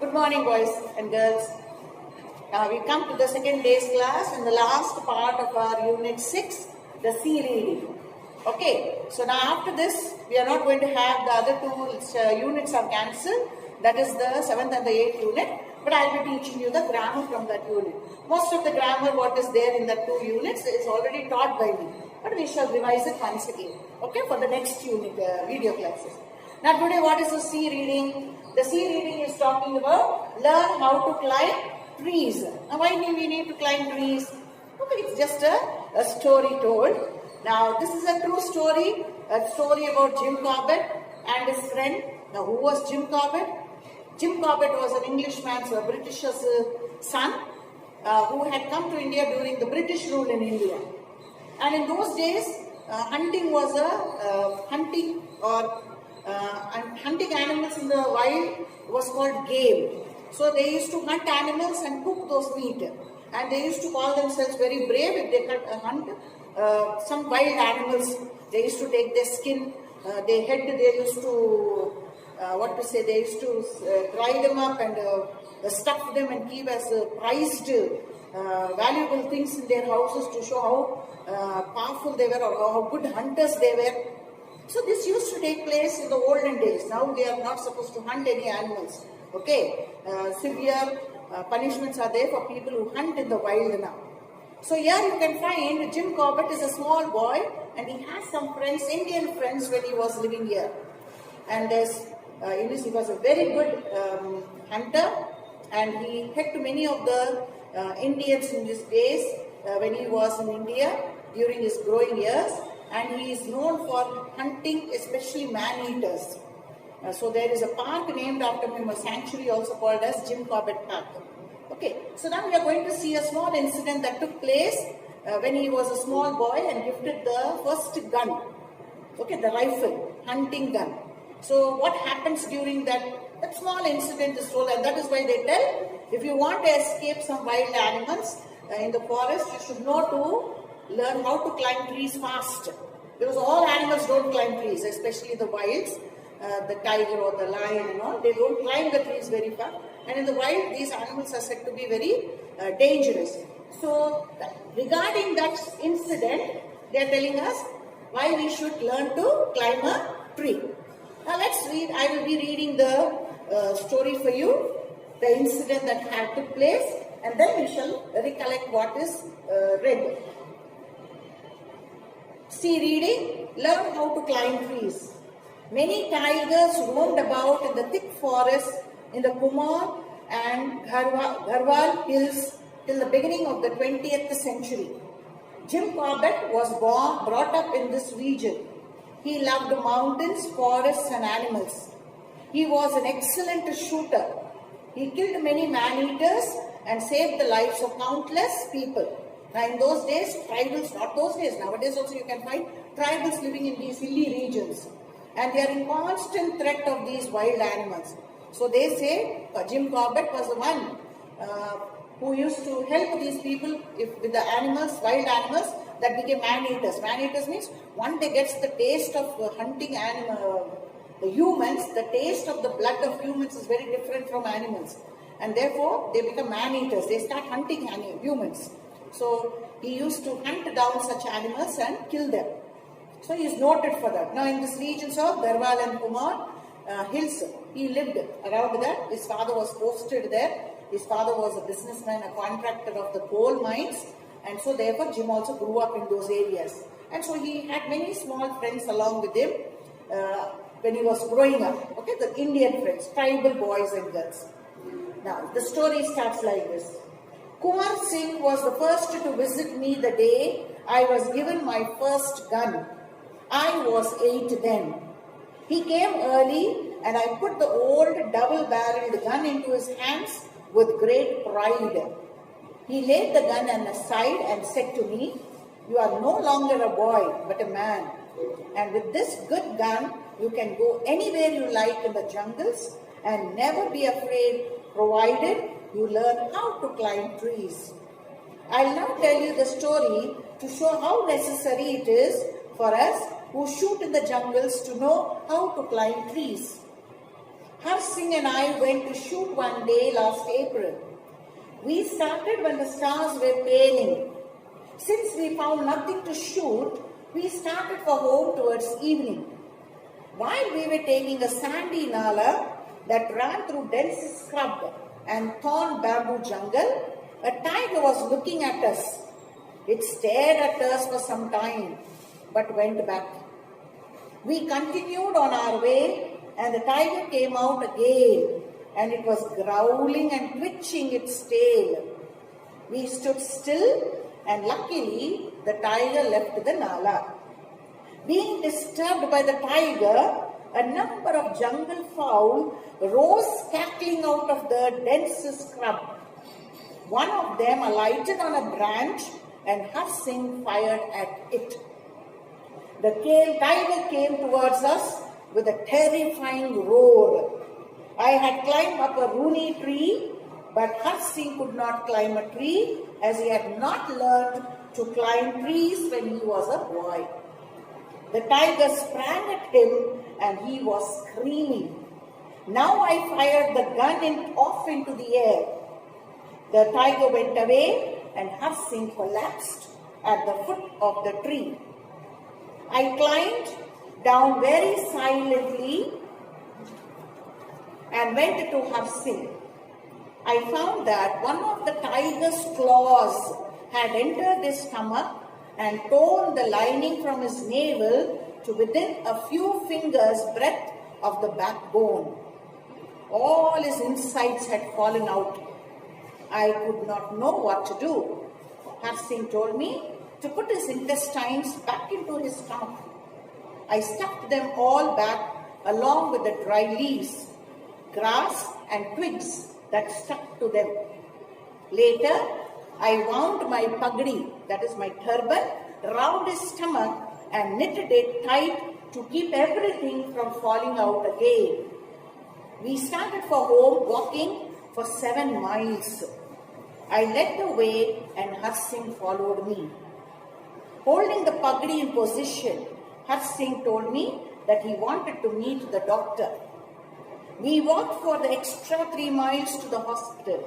Good morning, boys and girls. Now we come to the second day's class and the last part of our unit 6, the C reading. Okay, so now after this, we are not going to have the other two units are cancelled. That is the 7th and the 8th unit. But I will be teaching you the grammar from that unit. Most of the grammar what is there in the 2 units is already taught by me. But we shall revise it once again. Okay, for the next unit video classes. Now today what is the C reading? The C reading is talking about learn how to climb trees. Now why do we need to climb trees? Okay, it's just a story told. Now this is a true story, a story about Jim Corbett and his friend. Now who was Jim Corbett? Jim Corbett was an Englishman's, a British's son who had come to India during the British rule in India. And in those days, hunting was hunting animals in the wild was called game. So they used to hunt animals and cook those meat. And they used to call themselves very brave if they could hunt some wild animals. They used to take their skin, they used to they used to dry them up and stuff them and keep as prized valuable things in their houses to show how powerful they were or how good hunters they were. So this used to take place in the olden days. Now they are not supposed to hunt any animals. Okay, severe punishments are there for people who hunt in the wild now. So here you can find Jim Corbett is a small boy and he has some friends, Indian friends when he was living here. And he was a very good hunter and he hit many of the Indians in these days when he was in India during his growing years. And he is known for hunting, especially man-eaters. So there is a park named after him, a sanctuary also called as Jim Corbett Park. Okay, so now we are going to see a small incident that took place when he was a small boy and gifted the first gun. Okay, the rifle, hunting gun. So what happens during that small incident is told, and that is why they tell, if you want to escape some wild animals in the forest, you should know to learn how to climb trees fast. Because all animals don't climb trees, especially the wilds, the tiger or the lion and all, they don't climb the trees very far. And in the wild, these animals are said to be very dangerous. So, regarding that incident, they are telling us why we should learn to climb a tree. Now let's read, I will be reading the story for you, the incident that had took place, and then we shall recollect what is read. See reading, learn how to climb trees. Many tigers roamed about in the thick forest in the Kumar and Garhwal hills till the beginning of the 20th century. Jim Corbett was brought up in this region. He loved mountains, forests and animals. He was an excellent shooter. He killed many man-eaters and saved the lives of countless people. Now in those days, tribals, not those days, nowadays also you can find tribals living in these hilly regions. And they are in constant threat of these wild animals. So they say Jim Corbett was the one who used to help these people with the animals, wild animals that became man-eaters. Man-eaters means one day gets the taste of hunting the humans, the taste of the blood of humans is very different from animals. And therefore they become man-eaters. They start hunting humans. So he used to hunt down such animals and kill them. So he is noted for that. Now in these regions of Garhwal and Kumar hills, he lived around that. His father was posted there. His father was a businessman, a contractor of the coal mines. And so therefore Jim also grew up in those areas. And so he had many small friends along with him when he was growing up. Okay, the Indian friends, tribal boys and girls. Now the story starts like this. Kumar Singh was the first to visit me the day I was given my first gun. I was 8 then. He came early and I put the old double-barreled gun into his hands with great pride. He laid the gun on the side and said to me, "You are no longer a boy but a man. And with this good gun, you can go anywhere you like in the jungles and never be afraid, provided you learn how to climb trees." I'll now tell you the story to show how necessary it is for us who shoot in the jungles to know how to climb trees. Har Singh and I went to shoot one day last April. We started when the stars were paling. Since we found nothing to shoot, we started for home towards evening. While we were taking a sandy nala that ran through dense scrub and thorn bamboo jungle, a tiger was looking at us. It stared at us for some time, but went back. We continued on our way, and the tiger came out again, and it was growling and twitching its tail. We stood still, and luckily the tiger left the nala. Being disturbed by the tiger, a number of jungle fowl rose cackling out of the dense scrub. One of them alighted on a branch, and Har Singh fired at it. The tiger came towards us with a terrifying roar. I had climbed up a rooney tree, but Har Singh could not climb a tree as he had not learned to climb trees when he was a boy. The tiger sprang at him and he was screaming. Now I fired the gun off into the air. The tiger went away and Har Singh collapsed at the foot of the tree. I climbed down very silently and went to Har Singh. I found that one of the tiger's claws had entered his stomach and torn the lining from his navel to within a few fingers' breadth of the backbone. All his insides had fallen out. I could not know what to do. Har Singh told me to put his intestines back into his stomach. I stuffed them all back along with the dry leaves, grass and twigs that stuck to them. Later, I wound my pagdi, that is my turban, round his stomach and knitted it tight to keep everything from falling out again. We started for home walking for 7 miles. I led the way and Har Singh followed me. Holding the pagdi in position, Har Singh told me that he wanted to meet the doctor. We walked for the extra 3 miles to the hospital.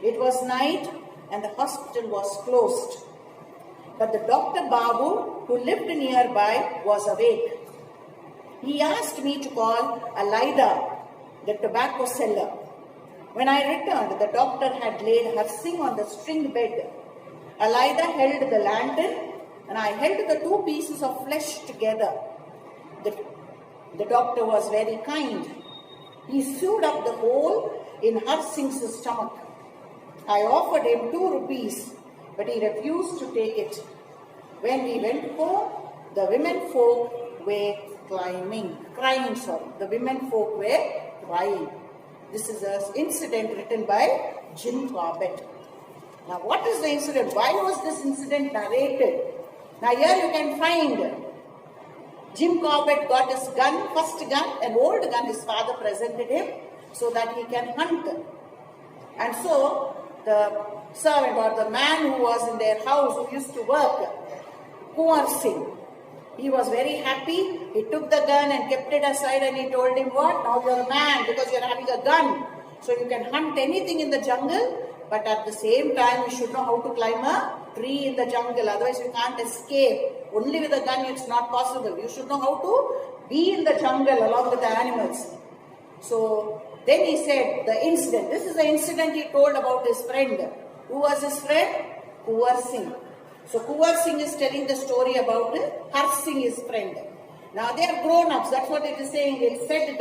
It was night and the hospital was closed. But the Dr. Babu, who lived nearby, was awake. He asked me to call Alaida, the tobacco seller. When I returned, the doctor had laid Har Singh on the string bed. Alaida held the lantern and I held the 2 pieces of flesh together. The doctor was very kind. He sewed up the hole in Har Singh's stomach. I offered him 2 rupees, but he refused to take it. When we went home, the women folk were crying. The women folk were crying. This is an incident written by Jim Corbett. Now, what is the incident? Why was this incident narrated? Now, here you can find Jim Corbett got his gun, first gun, an old gun his father presented him so that he can hunt. And so, the servant or the man who was in their house who used to work, Kunwar Singh, he was very happy. He took the gun and kept it aside and he told him, what? Now you're a man because you're having a gun. So you can hunt anything in the jungle, but at the same time you should know how to climb a tree in the jungle. Otherwise you can't escape. Only with a gun it's not possible. You should know how to be in the jungle along with the animals. So then he said the incident. This is the incident he told about his friend. Who was his friend? Kunwar Singh. So Kunwar Singh is telling the story about Har Singh, his friend. Now they are grown-ups. That's what it is saying. It said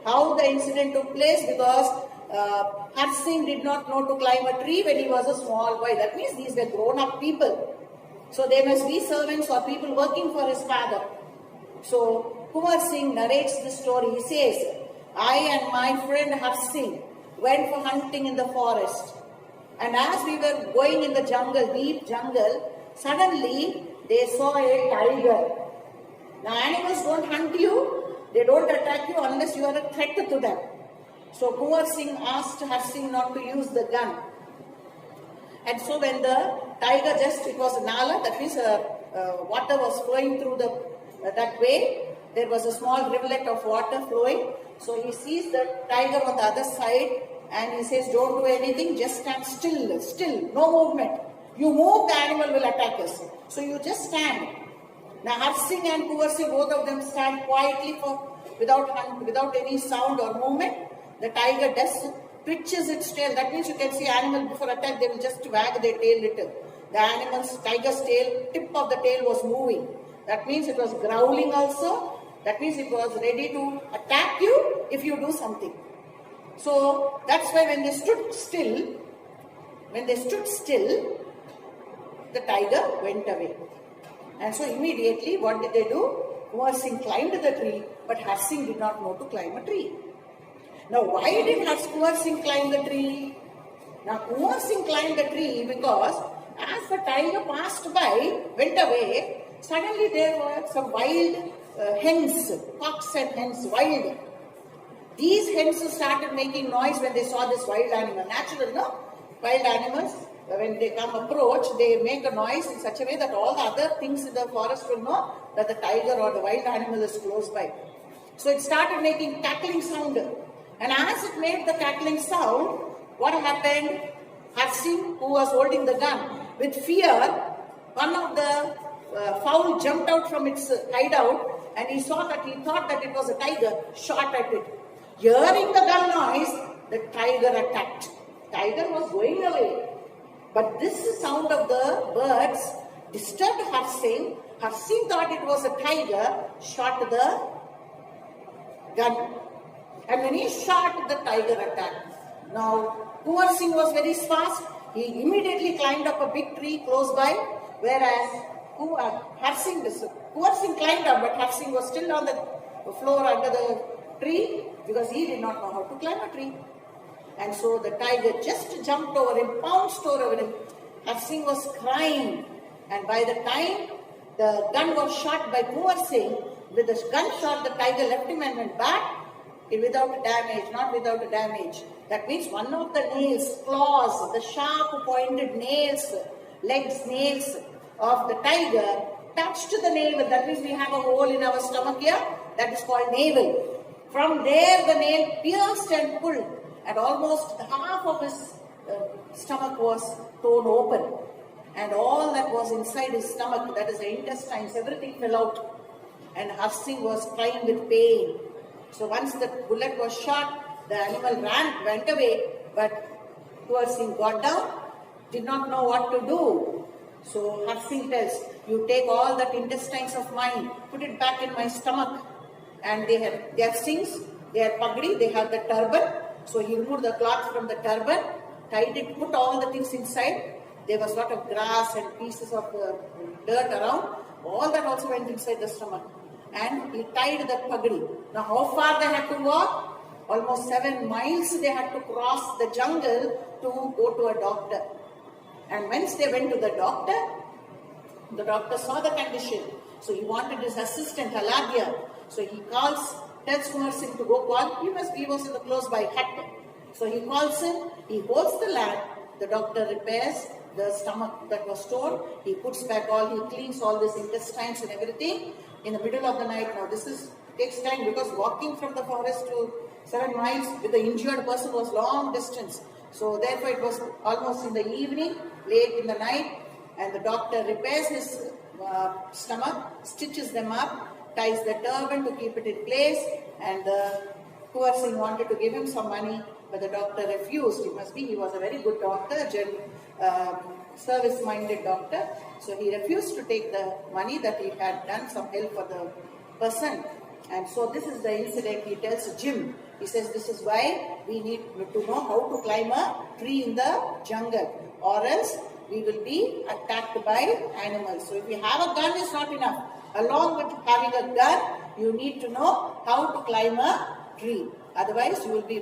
how the incident took place because Har Singh did not know to climb a tree when he was a small boy. That means these were grown-up people. So they must be servants or people working for his father. So Kunwar Singh narrates this story. He says, I and my friend Har Singh went for hunting in the forest. And as we were going in the jungle, deep jungle, suddenly they saw a tiger. Now animals don't hunt you, they don't attack you unless you are a threat to them. So Kunwar Singh asked Har Singh not to use the gun. And so when the tiger it was a nala, that means water was flowing through that way. There was a small rivulet of water flowing. So he sees the tiger on the other side and he says, don't do anything, just stand still, no movement. You move, the animal will attack us. So you just stand. Now Harsing and Kunwar Singh, both of them stand quietly without any sound or movement. The tiger twitches its tail. That means you can see animal before attack, they will just wag their tail little. The tiger's tail, tip of the tail was moving. That means it was growling also. That means it was ready to attack you if you do something. So that's why when they stood still, the tiger went away. And so immediately what did they do? Kunwar Singh climbed the tree, but Harsing did not know to climb a tree. Now why did Kunwar Singh climb the tree? Now Kunwar Singh climbed the tree because as the tiger passed by, went away, suddenly there were some wild hens, cocks and hens, wild. These hens started making noise when they saw this wild animal. Natural, no? Wild animals, when they approach, they make a noise in such a way that all the other things in the forest will know that the tiger or the wild animal is close by. So it started making cackling sound. And as it made the cackling sound, what happened? Harsing, who was holding the gun, with fear, one of the fowl jumped out from its hideout and he thought that it was a tiger, shot at it. Hearing the gun noise, the tiger attacked. Tiger was going away. But this sound of the birds disturbed Harsing. Harsing thought it was a tiger, shot the gun. And when he shot, the tiger attacked. Now, Kunwar Singh was very fast. He immediately climbed up a big tree close by, whereas Kunwar Singh climbed up, but Harsing was still on the floor under the tree because he did not know how to climb a tree. And so the tiger just jumped over him, pounced over him. Harsing was crying. And by the time the gun was shot by Kunwar Singh, with the gunshot, the tiger left him and went back without damage, not without damage. That means one of the nails, claws, the sharp pointed nails, nails of the tiger touched the navel. That means we have a hole in our stomach here. That is called navel. From there the nail pierced and pulled, and almost half of his stomach was torn open. And all that was inside his stomach, that is the intestines, everything fell out. And Harsing was crying with pain. So once the bullet was shot, the animal went away, but Kunwar Singh got down, did not know what to do. So Harsing tells, you take all that intestines of mine, put it back in my stomach. And they have sings, they had pagdi, they had the turban. So he removed the cloth from the turban, tied it, put all the things inside. There was a lot of grass and pieces of dirt around. All that also went inside the stomach. And he tied the pagdi. Now how far they had to walk? Almost 7 miles they had to cross the jungle to go to a doctor. And once they went to the doctor saw the condition. So he wanted his assistant, Aladia. So he tells Kunwar Singh to go call. He was in the close by hut. So he calls him, he holds the lad, the doctor repairs the stomach that was torn, he puts back he cleans all these intestines and everything in the middle of the night. Now this takes time because walking from the forest to 7 miles with the injured person was long distance. So therefore it was almost in the evening, late in the night, and the doctor repairs his stomach, stitches them up, ties the turban to keep it in place, and Kunwar Singh wanted to give him some money, but the doctor refused. He was a very good doctor, service-minded doctor, so he refused to take the money that he had done some help for the person. And so this is the incident he tells Jim. He says this is why we need to know how to climb a tree in the jungle, or else we will be attacked by animals. So if you have a gun, it's not enough. Along with having a gun, you need to know how to climb a tree. Otherwise, you will be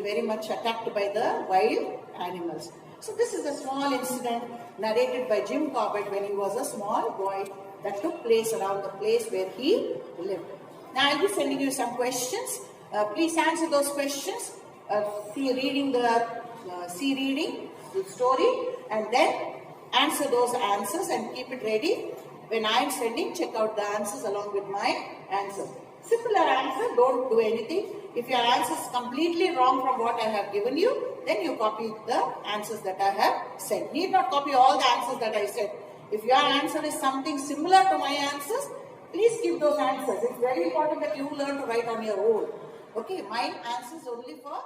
very much attacked by the wild animals. So this is a small incident narrated by Jim Corbett when he was a small boy that took place around the place where he lived. Now I'll be sending you some questions. Please answer those questions. See reading the story, and then answer those answers and keep it ready. When I am sending, check out the answers along with my answers. Similar answer, don't do anything. If your answer is completely wrong from what I have given you, then you copy the answers that I have said. Need not copy all the answers that I said. If your answer is something similar to my answers, please give those answers. It's very important that you learn to write on your own. Okay, my answer is only for